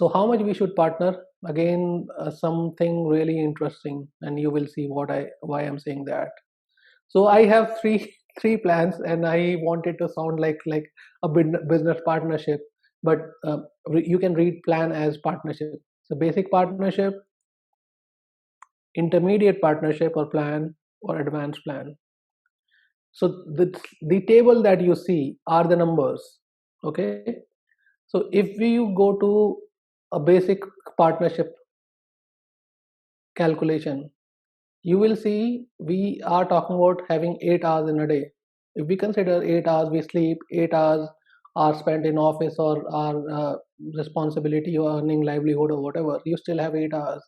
So how much we should partner? Again, something really interesting, and you will see why I'm saying that. So I have three plans, and I wanted to sound like a business partnership, but you can read plan as partnership. So basic partnership, intermediate partnership or plan, or advanced plan. So the table that you see are the numbers. Okay. So if you go to a basic partnership calculation, you will see we are talking about having 8 hours in a day. If we consider 8 hours we sleep, 8 hours are spent in office or our responsibility or earning livelihood or whatever, you still have 8 hours.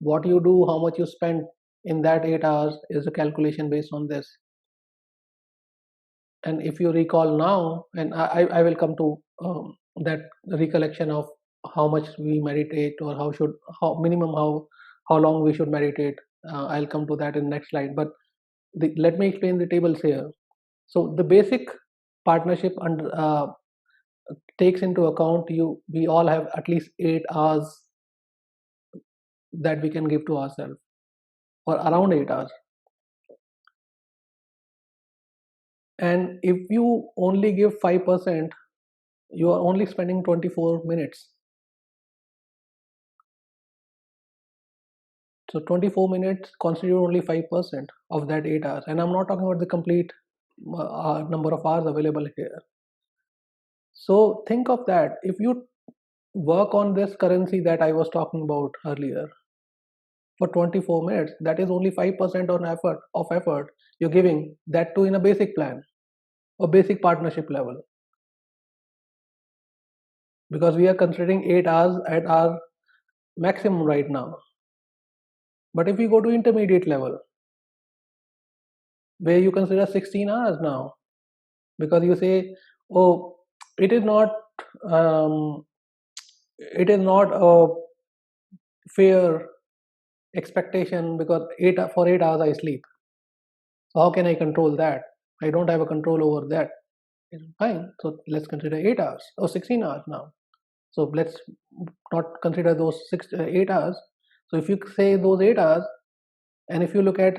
What you do, how much you spend in that 8 hours is a calculation based on this. And if you recall now, and I will come to that recollection of how much we meditate, or how minimum how long we should meditate. I'll come to that in the next slide, but let me explain the tables here. So the basic partnership takes into account we all have at least 8 hours that we can give to ourselves, or around 8 hours. And if you only give 5%, you are only spending 24 minutes. So 24 minutes constitute only 5% of that 8 hours, and I'm not talking about the complete number of hours available here. So think of that. If you work on this currency that I was talking about earlier for 24 minutes, that is only 5% on effort you're giving, that too in a basic plan or basic partnership level, because we are considering 8 hours at our maximum right now. But if you go to intermediate level, where you consider 16 hours now, because you say, oh, it is not um, it is not a fair expectation, because for 8 hours I sleep. So how can I control that? I don't have a control over that. It's fine. So let's consider 8 hours or 16 hours now. So let's not consider those 8 hours. So if you say those 8 hours, and if you look at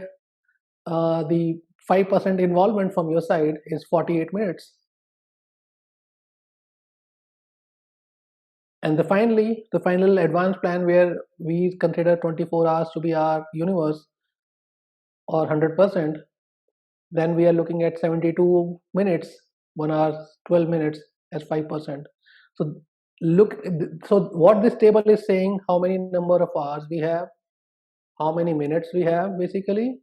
the 5% involvement from your side is 48 minutes. And the final advanced plan, where we consider 24 hours to be our universe, or 100%, then we are looking at 72 minutes, 1 hour 12 minutes as 5%. So so what this table is saying, how many number of hours we have, how many minutes we have basically,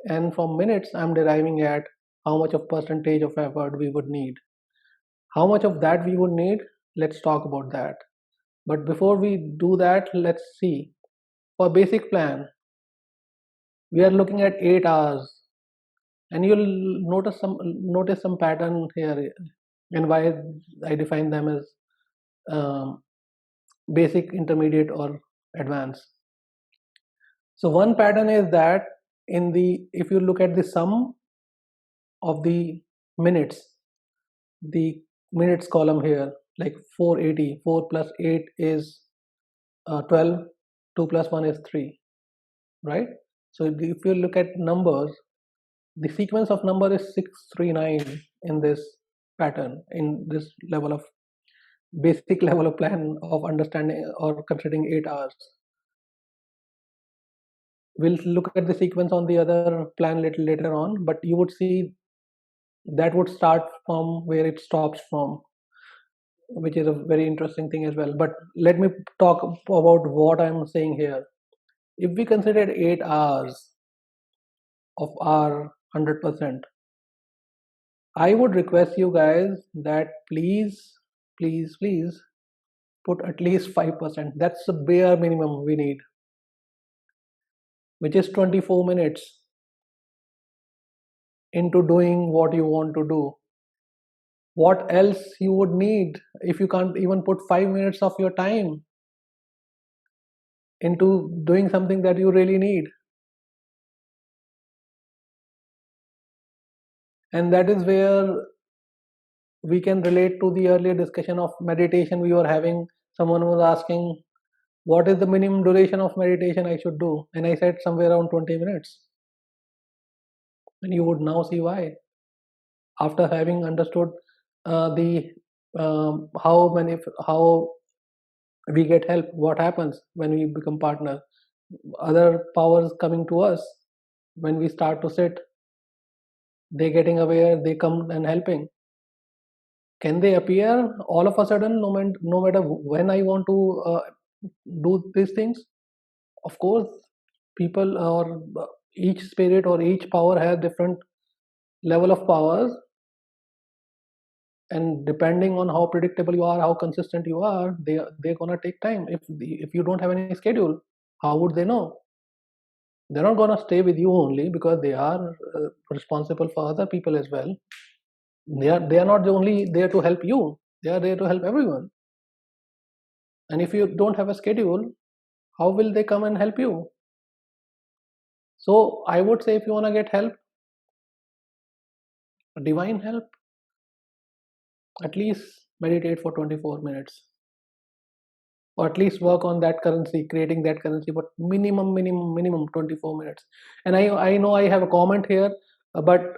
and from minutes I'm deriving at how much of percentage of effort we would need. How much of that we would need, let's talk about that. But before we do that, let's see. For basic plan, we are looking at 8 hours, and you'll notice some pattern here, and why I define them as basic, intermediate, or advanced. So one pattern is that if you look at the sum of the minutes, the minutes column here, like 480, 4 plus 8 is 12, 2 plus 1 is 3, right? So if you look at numbers, the sequence of number is 639 in this pattern, in this level of basic level of plan of understanding or considering 8 hours. We'll look at the sequence on the other plan little later on, but you would see that would start from where it stops from, which is a very interesting thing as well. But let me talk about what I'm saying here. If we consider 8 hours of our 100%, I would request you guys that please put at least 5%. That's the bare minimum we need, which is 24 minutes into doing what you want to do. What else you would need if you can't even put 5 minutes of your time into doing something that you really need? And that is where we can relate to the earlier discussion of meditation we were having someone was asking, what is the minimum duration of meditation I should do? And I said somewhere around 20 minutes. And you would now see why. After having understood the how we get help, what happens when we become partner, other powers coming to us when we start to sit, they getting aware, they come and helping. Can they appear all of a sudden, no matter when I want to do these things? Of course, people or each spirit or each power has different level of powers, and depending on how predictable you are, how consistent you are, they're gonna take time. If you don't have any schedule, how would they know? They're not gonna stay with you only because they are responsible for other people as well. They are not only there to help you, they are there to help everyone. And if you don't have a schedule, how will they come and help you? So I would say, if you want to get help, divine help, at least meditate for 24 minutes, or at least work on that currency, creating that currency, but minimum 24 minutes. And I know I have a comment here, but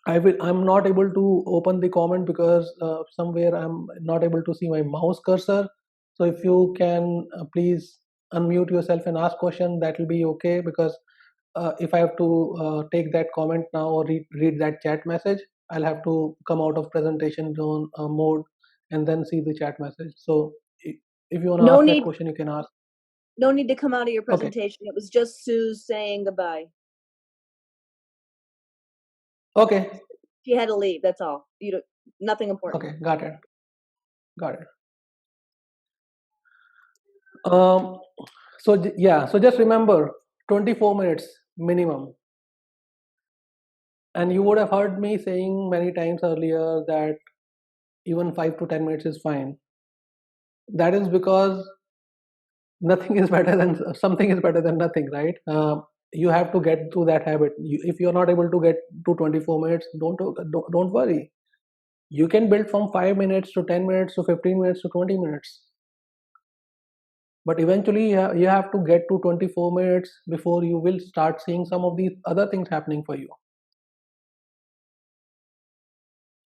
I'm not able to open the comment because somewhere I'm not able to see my mouse cursor. So if you can please unmute yourself and ask question, that will be okay, because if I have to take that comment now or read that chat message, I'll have to come out of presentation zone mode and then see the chat message. So if you want to ask that question, you can ask. No need to come out of your presentation. Okay. It was just Sue saying goodbye. Okay. She had to leave. That's all. Nothing important. Okay, got it. So just remember, 24 minutes minimum. And you would have heard me saying many times earlier that even 5 to 10 minutes is fine. That is because something is better than nothing, right? You have to get to that habit. If you're not able to get to 24 minutes, don't worry. You can build from 5 minutes to 10 minutes to 15 minutes to 20 minutes. But eventually you have to get to 24 minutes before you will start seeing some of these other things happening for you.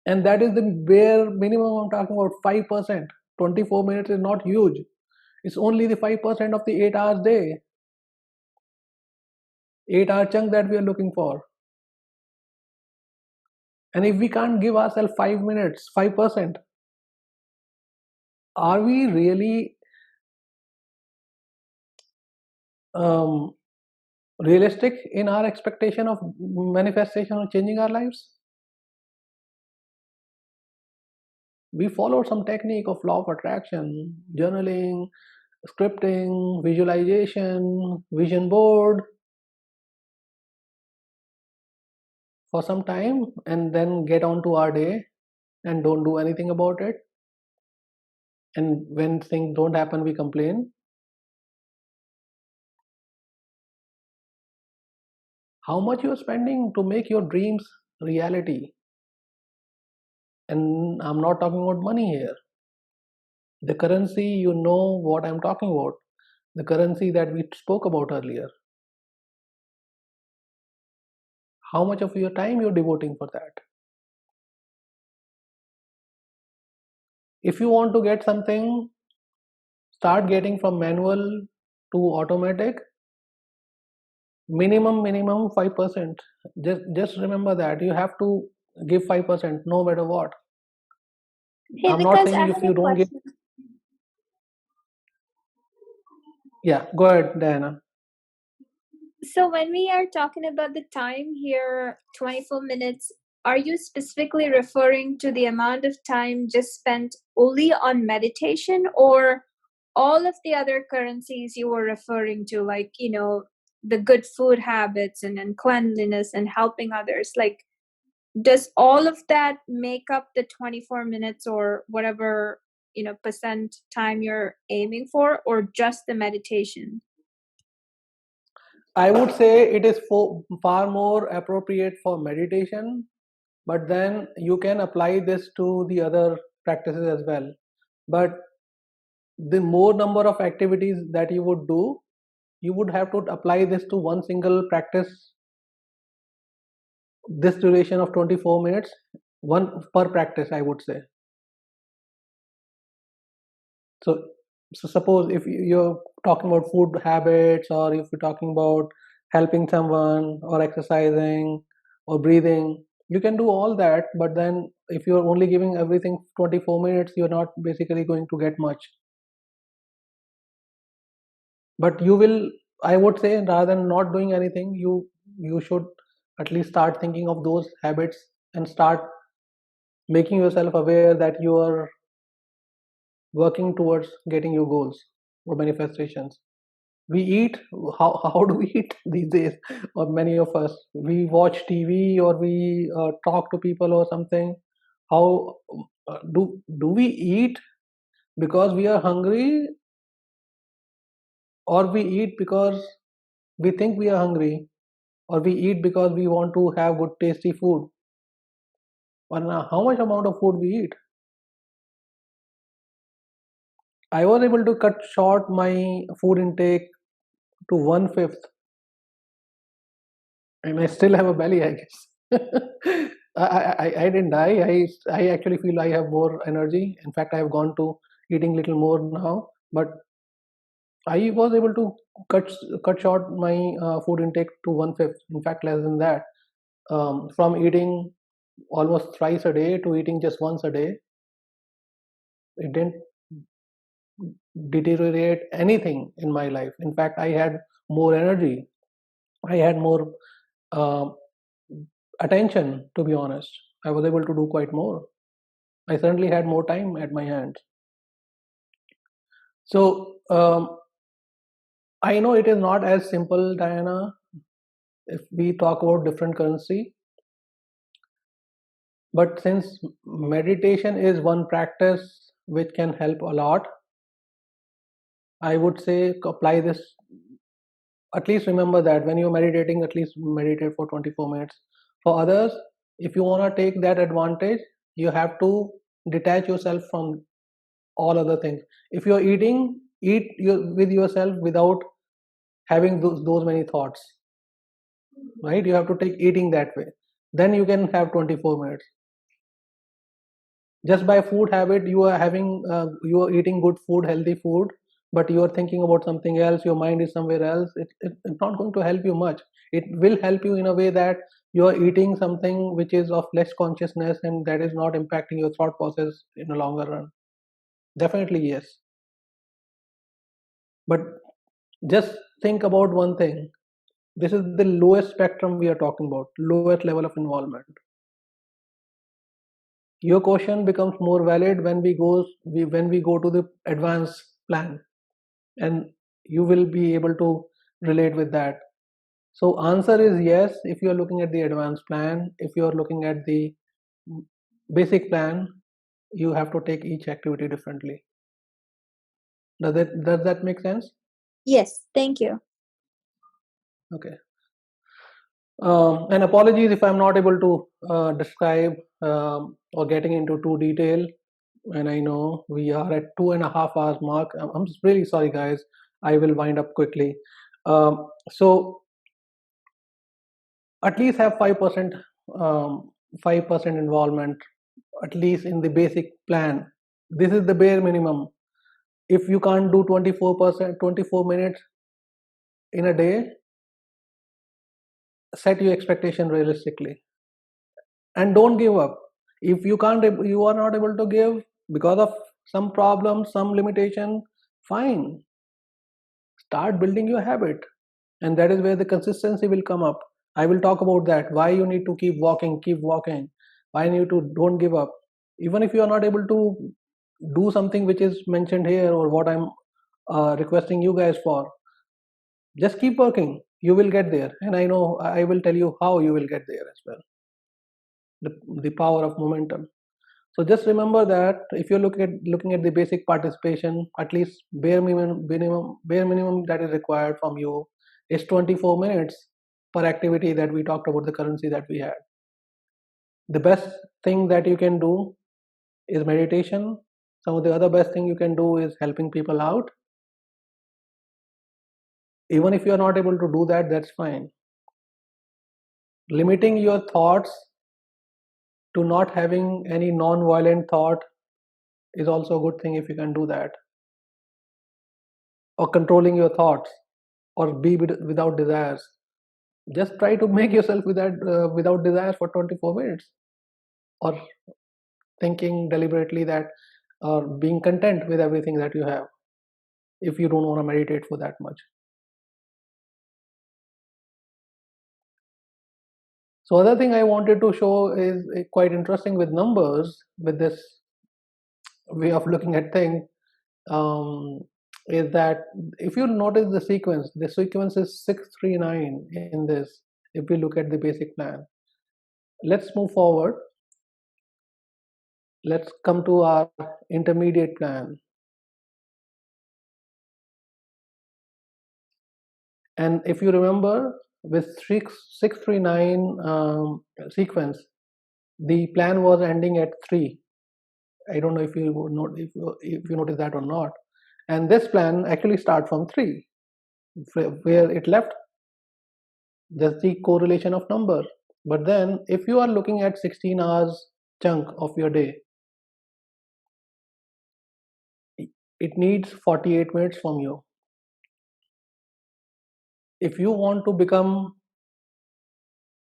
And that is the bare minimum. I'm talking about 5%. 24 minutes is not huge. It's only the 5% of the 8 hours day. 8-hour chunk that we are looking for. And if we can't give ourselves 5 minutes, 5%, are we really realistic in our expectation of manifestation or changing our lives? We followed some technique of law of attraction, journaling, scripting, visualization, vision board for some time, and then get on to our day and don't do anything about it. And when things don't happen, we complain. How much you are spending to make your dreams reality? And I'm not talking about money here. The currency, you know what I'm talking about. The currency that we spoke about earlier. How much of your time you're devoting for that? If you want to get something, start getting from manual to automatic. Minimum 5%. Just remember that you have to give 5% no matter what. Hey, I'm not saying if you don't give. Yeah, go ahead, Diana. So when we are talking about the time here, 24 minutes, are you specifically referring to the amount of time just spent only on meditation, or all of the other currencies you were referring to, like, the good food habits and cleanliness and helping others? Like, does all of that make up the 24 minutes or whatever, percent time you're aiming for, or just the meditation? I would say it is far more appropriate for meditation, but then you can apply this to the other practices as well. But the more number of activities that you would do, you would have to apply this to one single practice, this duration of 24 minutes, one per practice, I would say. So suppose if you're talking about food habits, or if you're talking about helping someone or exercising or breathing, you can do all that, but then if you're only giving everything 24 minutes, you're not basically going to get much. But you will, I would say, rather than not doing anything, you should at least start thinking of those habits and start making yourself aware that you are working towards getting your goals or manifestations. We eat, how do we eat these days? Or many of us, we watch TV, or we talk to people or something. How do we eat because we are hungry, or we eat because we think we are hungry, or we eat because we want to have good tasty food? And how much amount of food we eat? I was able to cut short my food intake to 1/5, and I still have a belly, I guess. I didn't die. I actually feel I have more energy. In fact, I have gone to eating little more now, but I was able to cut short my food intake to 1/5. In fact, less than that. From eating almost thrice a day to eating just once a day. It didn't deteriorate anything in my life. In fact, I had more energy. I had more attention, to be honest. I was able to do quite more. I certainly had more time at my hands. So I know it is not as simple, Diana, if we talk about different currency. But since meditation is one practice which can help a lot, I would say apply this. At least remember that when you're meditating, at least meditate for 24 minutes. For others, if you want to take that advantage, you have to detach yourself from all other things. If you're eating, eat with yourself without having those many thoughts, right? You have to take eating that way. Then you can have 24 minutes. Just by food habit, you are eating good food, healthy food, but you are thinking about something else, your mind is somewhere else. It's not going to help you much. It will help you in a way that you are eating something which is of less consciousness, and that is not impacting your thought process in the longer run. Definitely yes. But just think about one thing. This is the lowest spectrum we are talking about, lowest level of involvement. Your question becomes more valid when we go to the advanced plan, and you will be able to relate with that. So answer is yes if you are looking at the advanced plan. If you are looking at the basic plan, you have to take each activity differently. Does that make sense? Yes, thank you. Okay. And apologies if I'm not able to describe or getting into too detail. And I know we are at 2.5 hours mark. I'm really sorry, guys. I will wind up quickly. So at least have 5% 5% involvement, at least in the basic plan. This is the bare minimum. If you can't do 24 minutes in a day, set your expectation realistically, and don't give up. If you are not able to give because of some problem, some limitation, fine. Start building your habit, and that is where the consistency will come up. I will talk about that, why you need to keep walking, why you need to don't give up. Even if you are not able to do something which is mentioned here, or what I'm requesting you guys for, just keep working. You will get there, and I know I will tell you how you will get there as well. The power of momentum. So just remember that if you're looking at the basic participation, at least bare minimum that is required from you is 24 minutes per activity that we talked about, the currency that we had. The best thing that you can do is meditation. some of the other best thing you can do is helping people out. Even if you are not able to do that, that's fine. Limiting your thoughts to not having any non-violent thought is also a good thing if you can do that. Or controlling your thoughts, or be without desires. Just try to make yourself without desires for 24 minutes, or thinking deliberately that, or being content with everything that you have, if you don't want to meditate for that much. So other thing I wanted to show is quite interesting with numbers, with this way of looking at things, is that if you notice the sequence is 639 in this, if we look at the basic plan. Let's move forward. Let's come to our intermediate plan. And if you remember, with 639 sequence, the plan was ending at 3. I don't know if you notice that or not. And this plan actually starts from 3, where it left, just the correlation of number. But then if you are looking at 16 hours chunk of your day, it needs 48 minutes from you. If you want to become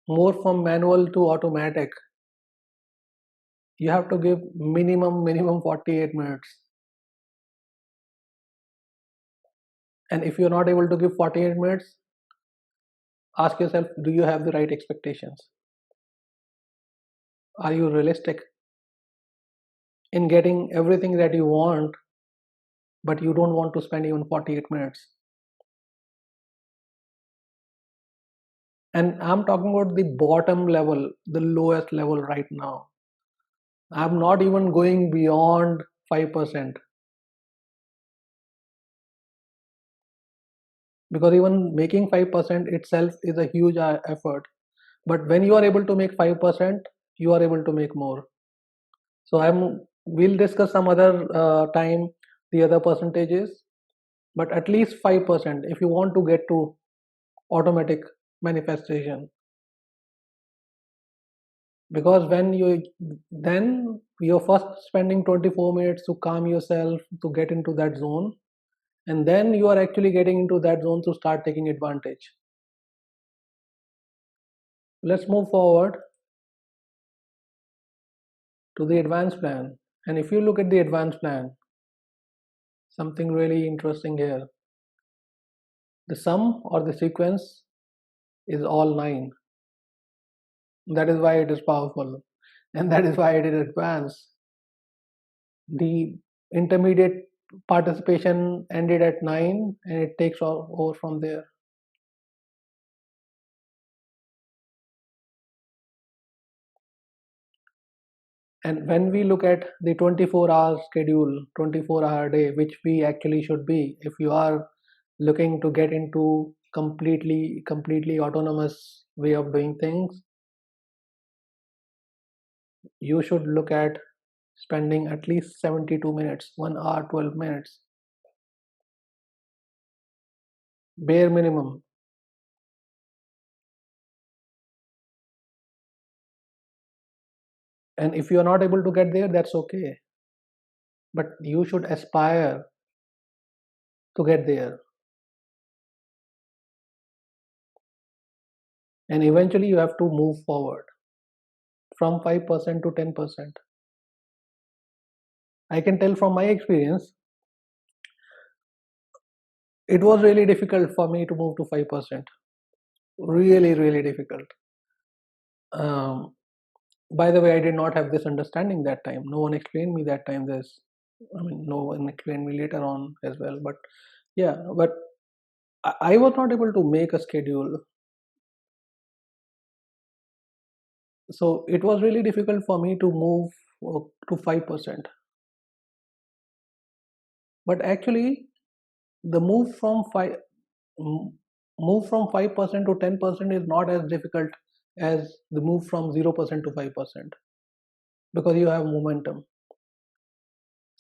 more from manual to automatic, you have to give minimum 48 minutes. And if you're not able to give 48 minutes, ask yourself, do you have the right expectations? Are you realistic in getting everything that you want, but you don't want to spend even 48 minutes? And I'm talking about the bottom level, the lowest level right now. I'm not even going beyond 5%. Because even making 5% itself is a huge effort. But when you are able to make 5%, you are able to make more. So we'll discuss some other time the other percentages, but at least 5% if you want to get to automatic manifestation. Because when you're first spending 24 minutes to calm yourself, to get into that zone, and then you are actually getting into that zone to start taking advantage. Let's move forward to the advanced plan. And if you look at the advanced plan, something really interesting here. The sum or the sequence is all 9. That is why it is powerful, and that is why it is advanced. The intermediate participation ended at 9, and it takes over from there. And when we look at the 24-hour schedule, 24-hour day, which we actually should be, if you are looking to get into completely autonomous way of doing things, you should look at spending at least 72 minutes, 1 hour 12 minutes, bare minimum. And if you are not able to get there, that's okay, but you should aspire to get there, and eventually you have to move forward from 5% to 10%. I can tell from my experience, it was really difficult for me to move to 5%. Really difficult. By the way, I did not have this understanding that time. No one explained me that time this. No one explained me later on as well. But yeah, but I was not able to make a schedule. So it was really difficult for me to move to 5%. But actually, the move from 5% to 10% is not as difficult as the move from 0% to 5%, because you have momentum.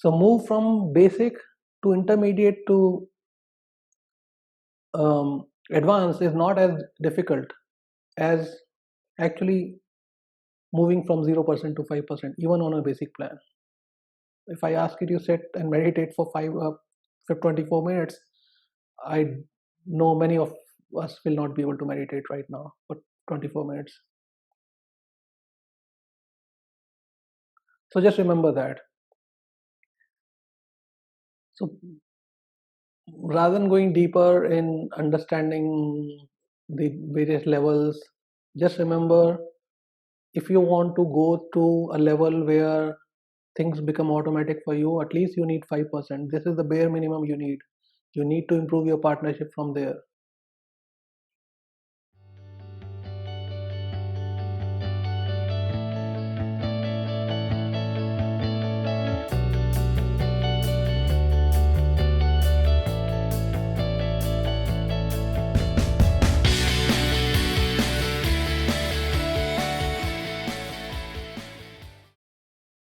So move from basic to intermediate to advanced is not as difficult as actually moving from 0% to 5%, even on a basic plan. If I ask you to sit and meditate for 24 minutes, I know many of us will not be able to meditate right now for 24 minutes. So just remember that. So rather than going deeper in understanding the various levels, just remember, if you want to go to a level where things become automatic for you, at least you need 5%. This is the bare minimum you need. You need to improve your partnership from there.